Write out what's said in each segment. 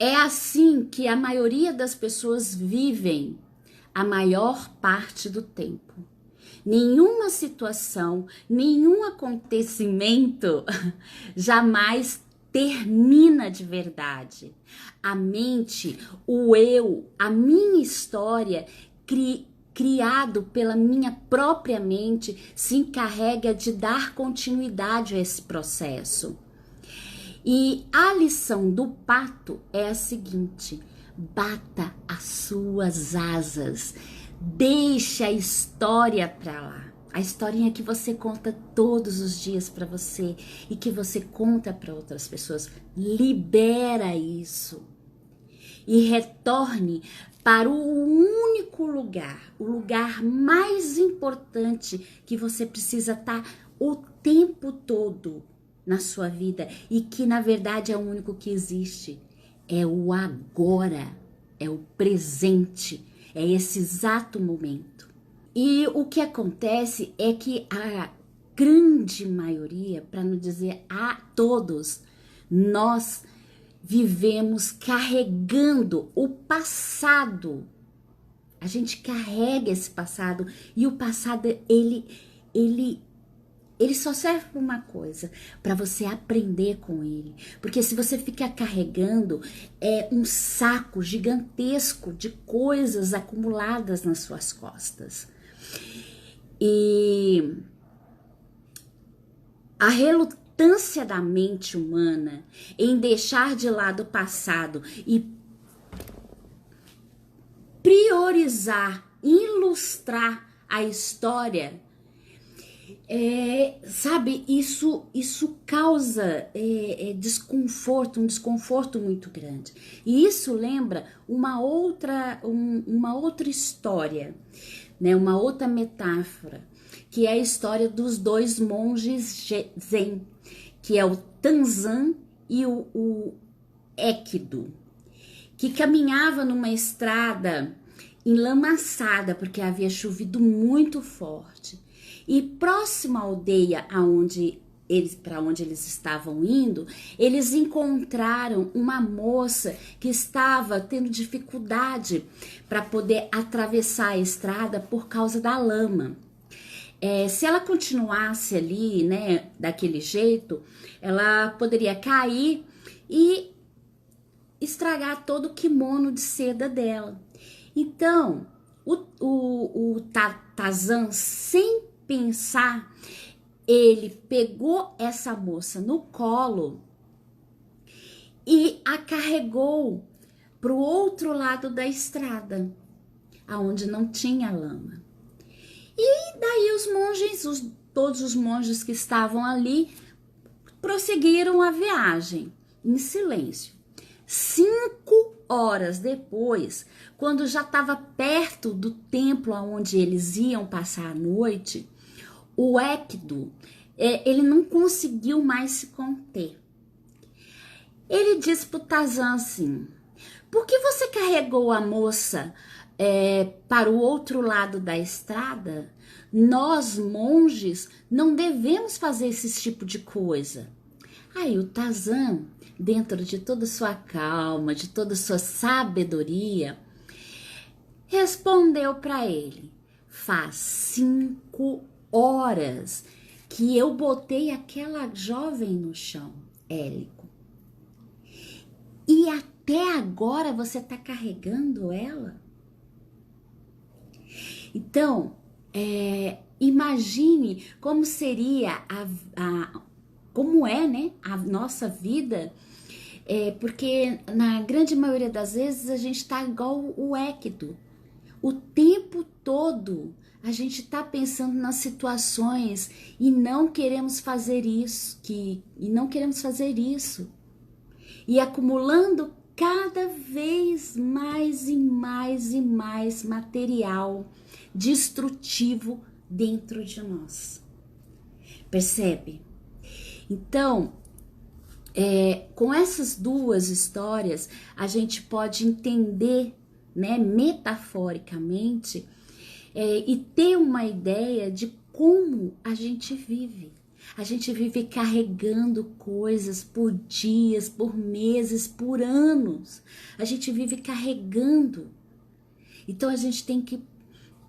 É assim que a maioria das pessoas vivem a maior parte do tempo. Nenhuma situação, nenhum acontecimento jamais termina de verdade. A mente, o eu, a minha história, criado pela minha própria mente, se encarrega de dar continuidade a esse processo. E a lição do pato é a seguinte: bata as suas asas, deixa a história pra lá. A historinha que você conta todos os dias pra você e que você conta para outras pessoas, libera isso e retorne para o único lugar, o lugar mais importante que você precisa estar o tempo todo na sua vida e que na verdade é o único que existe. É o agora, é o presente, é esse exato momento. E o que acontece é que a grande maioria, para não dizer a todos, nós vivemos carregando o passado. A gente carrega esse passado e o passado ele só serve para uma coisa, para você aprender com ele. Porque se você ficar carregando um saco gigantesco de coisas acumuladas nas suas costas. E a relutância da mente humana em deixar de lado o passado e priorizar, ilustrar a história, sabe, isso causa desconforto, um desconforto muito grande. E isso lembra uma outra história, né, uma outra metáfora, que é a história dos dois monges zen, que é o Tanzan e o Ekido, que caminhava numa estrada enlamaçada, porque havia chovido muito forte. E próximo à aldeia para onde eles estavam indo, eles encontraram uma moça que estava tendo dificuldade para poder atravessar a estrada por causa da lama. Se ela continuasse ali, né, daquele jeito, ela poderia cair e estragar todo o kimono de seda dela. Então, o Tarzan, sem pensar, ele pegou essa moça no colo e a carregou para o outro lado da estrada, aonde não tinha lama. E daí os monges, todos os monges que estavam ali, prosseguiram a viagem em silêncio. 5 horas depois, quando já estava perto do templo onde eles iam passar a noite, o Ekido, ele não conseguiu mais se conter. Ele disse pro Tarzan assim: por que você carregou a moça para o outro lado da estrada? Nós, monges, não devemos fazer esse tipo de coisa. Aí o Tarzan, dentro de toda a sua calma, de toda a sua sabedoria, respondeu para ele: faz 5 horas que eu botei aquela jovem no chão, Hélico. E até agora você está carregando ela? Então, imagine como seria como é, né, a nossa vida, porque na grande maioria das vezes a gente está igual o Ekido. O tempo todo a gente está pensando nas situações e não queremos fazer isso, e acumulando cada vez mais e mais e mais material destrutivo dentro de nós. Percebe? Então, com essas duas histórias, a gente pode entender, né, metaforicamente, e ter uma ideia de como a gente vive. A gente vive carregando coisas por dias, por meses, por anos. A gente vive carregando. Então a gente tem que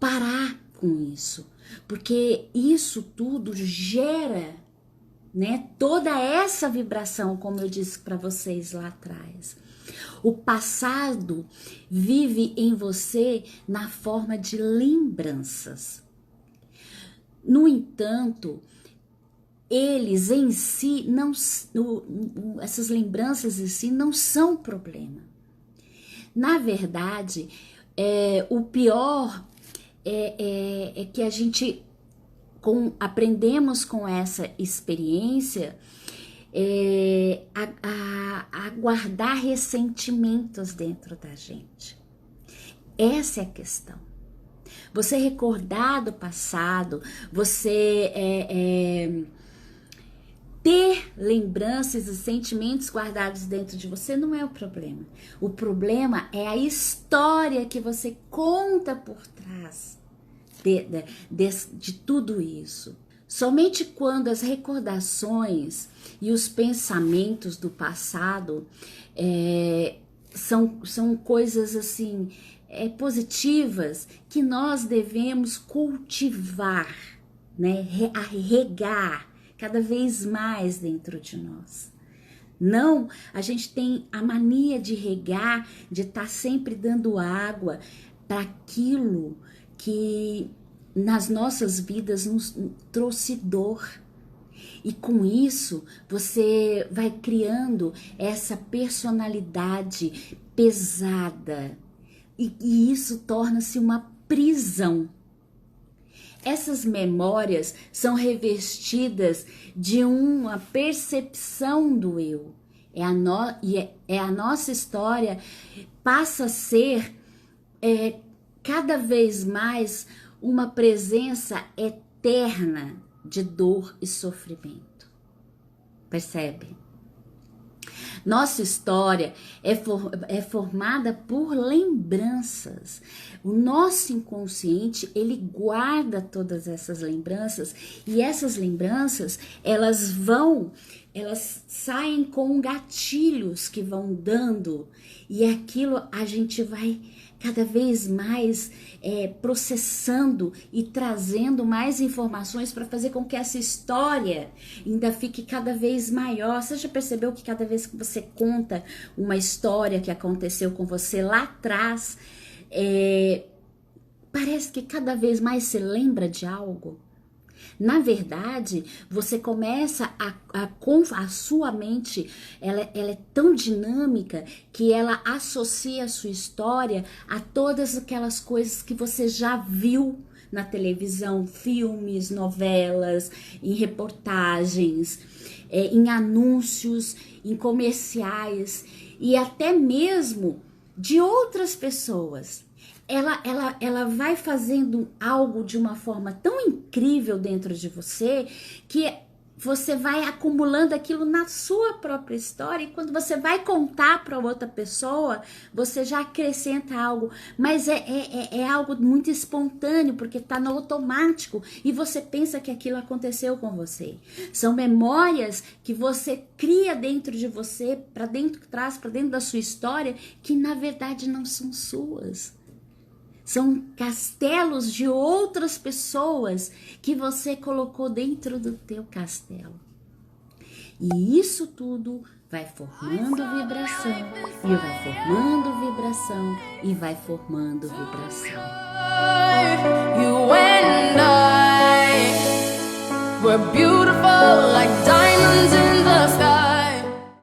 parar com isso, porque isso tudo gera, né, toda essa vibração, como eu disse para vocês lá atrás. O passado vive em você na forma de lembranças. No entanto, eles em si não, essas lembranças em si não são problema. Na verdade, o pior é que a gente aprendemos com essa experiência a guardar ressentimentos dentro da gente. Essa é a questão. Você recordar do passado, você ter lembranças e sentimentos guardados dentro de você não é o problema. O problema é a história que você conta por trás de tudo isso. Somente quando as recordações e os pensamentos do passado são coisas assim positivas que nós devemos cultivar, né? Regar cada vez mais dentro de nós. Não, a gente tem a mania de regar, de estar sempre dando água para aquilo que nas nossas vidas nos trouxe dor. E com isso, você vai criando essa personalidade pesada. E isso torna-se uma prisão. Essas memórias são revestidas de uma percepção do eu. A nossa história passa a ser cada vez mais uma presença eterna de dor e sofrimento. Percebe? Nossa história é formada por lembranças. O nosso inconsciente, ele guarda todas essas lembranças e essas lembranças, elas saem com gatilhos que vão dando e aquilo a gente vai cada vez mais processando e trazendo mais informações para fazer com que essa história ainda fique cada vez maior. Você já percebeu que cada vez que você conta uma história que aconteceu com você lá atrás, parece que cada vez mais se lembra de algo? Na verdade, você começa a sua mente, ela é tão dinâmica que ela associa a sua história a todas aquelas coisas que você já viu na televisão, filmes, novelas, em reportagens, em anúncios, em comerciais e até mesmo de outras pessoas. Ela vai fazendo algo de uma forma tão incrível dentro de você que você vai acumulando aquilo na sua própria história e quando você vai contar para outra pessoa, você já acrescenta algo, mas é algo muito espontâneo porque está no automático e você pensa que aquilo aconteceu com você. São memórias que você cria dentro de você, traz para dentro da sua história que na verdade não são suas. São castelos de outras pessoas que você colocou dentro do teu castelo. E isso tudo vai formando vibração, e vai formando vibração, e vai formando vibração. You and I were beautiful like diamonds in the sky.